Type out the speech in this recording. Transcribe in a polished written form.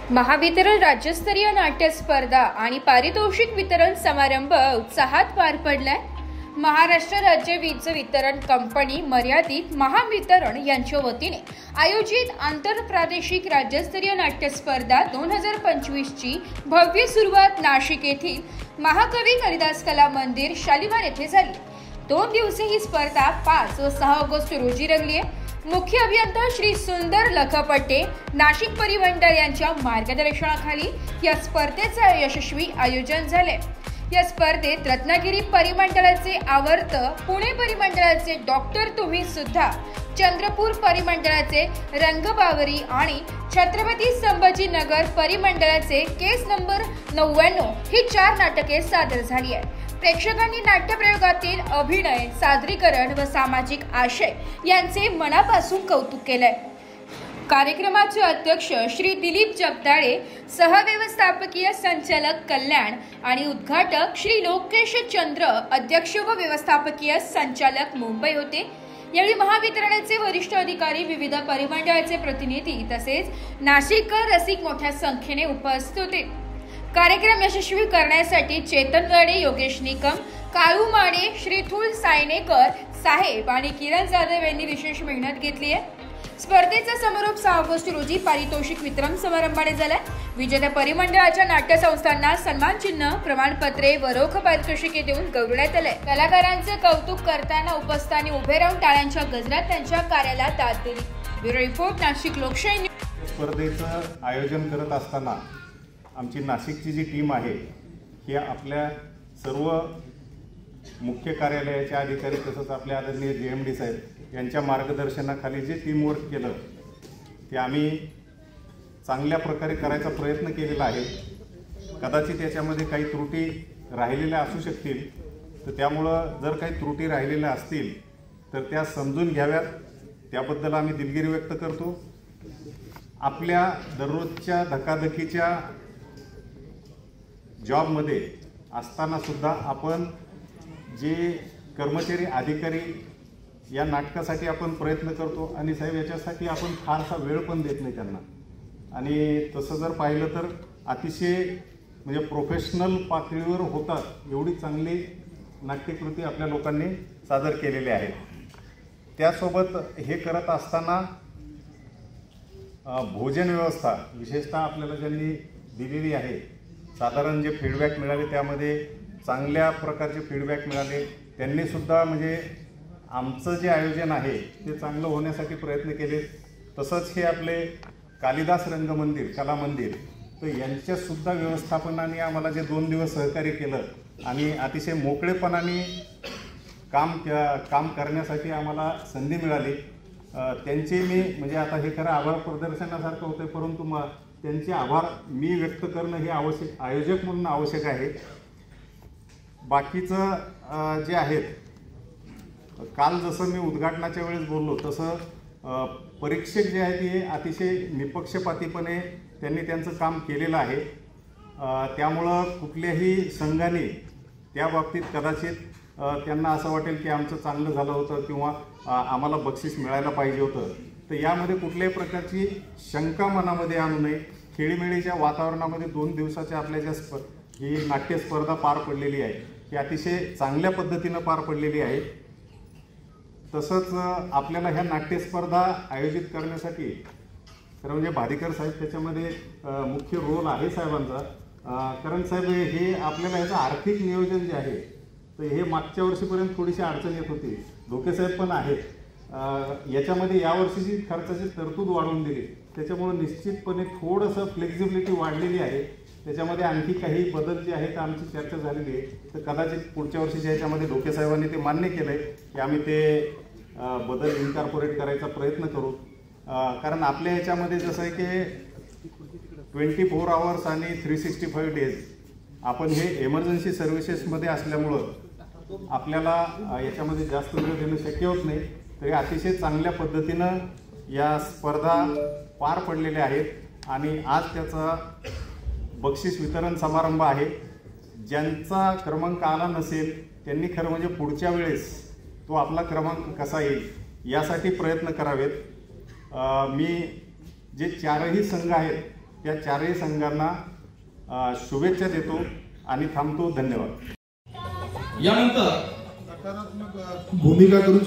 महावितरण राज्यस्तरीय नाट्य स्पर्धा आणि पारितोषिक वितरण समारंभ उत्साहात पार पडलाय। महाराष्ट्र राज्य वीज वितरण कंपनी मर्यादित महावितरण यांच्या वतीने आयोजित आंतरप्रादेशिक राज्यस्तरीय नाट्य स्पर्धा 2025 ची भव्य सुरुवात नाशिक येथील महाकवी कालिदास कला मंदिर शालिमार येथे झाली। 2 दिवसीय ही स्पर्धा 5 व 6 ऑगस्ट रोजी रंगली आहे। मुख्य अभियंता श्री सुंदर लखपटे नाशिक परिमंडळ यांच्या मार्गदर्शनाखाली या स्पर्धेचे यशस्वी आयोजन झाले। या स्पर्धेत रत्नागिरी परिमंडळाचे आवर्त, पुणे परिमंडळाचे डॉक्टर तुम्ही सुद्धा, चंद्रपूर परिमंडळाचे रंगबावरी आणि छत्रपती संभाजीनगर परिमंडळाचे केस नंबर 99 ही 4 नाटके सादर झाली आहेत। प्रेक्षकांनी नाट्यप्रयोगातील अभिनय, सादरीकरण व सामाजिक आशय यांचे मनापासून कौतुक केले। कार्यक्रमाचे अध्यक्ष श्री दिलीप जगदाळे, सहव्यवस्थापकीय संचालक कल्याण आणि उद्घाटक श्री लोकेश चंद्र, अध्यक्ष व व्यवस्थापकीय संचालक मुंबई होते। यावेळी महावितरणाचे वरिष्ठ अधिकारी, विविध परिमंडळाचे प्रतिनिधी तसेच नाशिककर रसिक मोठ्या संख्येने उपस्थित होते। कार्यक्रम यशस्वी करण्यासाठी चेतन गाडे, योगेश निकम, काळू माने, श्रीथुल सायनेकर साहेब आणि किरण जाधव यांनी विशेष मेहनत घेतली आहे। स्पर्धेचा समारोप 6 ऑगस्ट रोजी पारितोषिक वितरण समारंभाने झाला। विजेत्या परिमंडळाच्या नाट्य संस्थांना सन्मान चिन्ह, प्रमाणपत्रे व रोख पारितोषिके देऊन गौरवण्यात आले। कलाकारांचे कौतुक करताना उपस्थितांनी उभे राहून टाळ्यांच्या गजरात त्यांच्या कार्याला दाद दिली। ब्युरो रिपोर्ट, नाशिक लोकशाही। स्पर्धेचं आयोजन करत असताना आमची नाशिकची जी टीम आहे ही आपल्या सर्व मुख्य कार्यालयाचे अधिकारी तसंच आपल्या आदरणीय JMD साहेब यांच्या मार्गदर्शनाखाली जे टीमवर्क केलं ते आम्ही चांगल्या प्रकारे करायचा प्रयत्न केलेला आहे। कदाचित याच्यामध्ये काही त्रुटी राहिलेल्या असू शकतील, तर त्यामुळं जर काही त्रुटी राहिलेल्या असतील तर त्या समजून घ्याव्यात, त्याबद्दल आम्ही दिलगिरी व्यक्त करतो। आपल्या दररोजच्या धकाधकीच्या जॉबमध्ये असताना सुद्धा आपण जे कर्मचारी, अधिकारी या नाटकासाठी आपण प्रयत्न करतो आणि साहेब याच्यासाठी आपण फारसा वेळ पण देत नाही त्यांना, आणि तसं जर पाहिलं तर अतिशय म्हणजे प्रोफेशनल पातळीवर होतात एवढी चांगली नाट्यकृती आपल्या लोकांनी सादर केलेली आहे। त्यासोबत हे करत असताना भोजन व्यवस्था विशेषतः आपल्याला ज्यांनी दिलेली आहे, साधारण जे फीडबॅक मिळाले त्यामध्ये चांगल्या प्रकारचे फीडबॅक मिळाले। त्यांनी सुद्धा म्हणजे आमचं जे आयोजन आहे ते चांगलं होण्यासाठी प्रयत्न केले। तसंच हे आपले कालिदास रंगमंदिर, कला मंदिर, तर यांच्यासुद्धा व्यवस्थापनाने आम्हाला जे 2 दिवस सहकार्य केलं आणि अतिशय मोकळेपणाने काम करण्यासाठी आम्हाला संधी मिळाली, त्यांचे मी म्हणजे आता हे खरं आभार प्रदर्शनासारखं होतं, परंतु त्यांचे आभार मी व्यक्त करणं हे आवश्यक, आयोजक म्हणून आवश्यक आहे। बाकीचं जे आहेत, काल जसं मी उद्घाटनाच्या वेळेस बोललो तसं परीक्षक जे आहेत हे अतिशय निपक्षपातीपणे त्यांनी त्यांचं काम केलेलं आहे। त्यामुळं कुठल्याही संघाने त्या बाबतीत कदाचित त्यांना असं वाटेल की आमचं चांगलं झालं होतं किंवा आम्हाला बक्षीस मिळायला पाहिजे होतं, तर यामध्ये कुठल्याही प्रकारची शंका मनामध्ये आणू नये। खेळीमेळीच्या वातावरणामध्ये 2 दिवसाच्या आपल्या ज्या ही नाट्य स्पर्धा पार पडलेली आहे ही अतिशय चांगल्या पद्धतीनं पार पडलेली आहे। तसंच आपल्याला ह्या नाट्य स्पर्धा आयोजित करण्यासाठी खरं म्हणजे भादीकर साहेब त्याच्यामध्ये मुख्य रोल आहे साहेबांचा, कारण साहेब हे आपल्याला ह्याचं आर्थिक नियोजन जे आहे तर हे मागच्या वर्षीपर्यंत थोडीशी अडचण येत होती, धोके साहेब पण आहेत, याच्यामध्ये यावर्षीची खर्चाची तरतूद वाढवून दिली, त्याच्यामुळे निश्चितपणे थोडंसं फ्लेक्झिबिलिटी वाढलेली आहे। त्याच्यामध्ये आणखी काही बदल जे आहेत आमची चर्चा झालेली आहे, तर कदाचित पुढच्या वर्षीच्या ह्याच्यामध्ये धोके साहेबांनी ते मान्य केलं आहे की आम्ही ते बदल इन्कॉर्पोरेट करायचा प्रयत्न करू। कारण आपल्या ह्याच्यामध्ये जसं आहे की 24 आवर्स आणि 365 डेज आपण हे एमर्जन्सी सर्व्हिसेसमध्ये असल्यामुळं आपल्याला याच्यामध्ये जास्त वेळ देणं शक्य होत नाही, तरी अतिशय चांगल्या पद्धतीनं या स्पर्धा पार पडलेल्या आहेत आणि आज त्याचा बक्षीस वितरण समारंभ आहे। ज्यांचा क्रमांक आला नसेल त्यांनी खरं म्हणजे पुढच्या वेळेस तो आपला क्रमांक कसा येईल यासाठी प्रयत्न करावेत। मी जे 4ही संघ आहेत त्या चारही संघांना शुभेच्छा देतो आणि थांबतो. धन्यवाद. यानंतर सकारात्मक भूमिका करून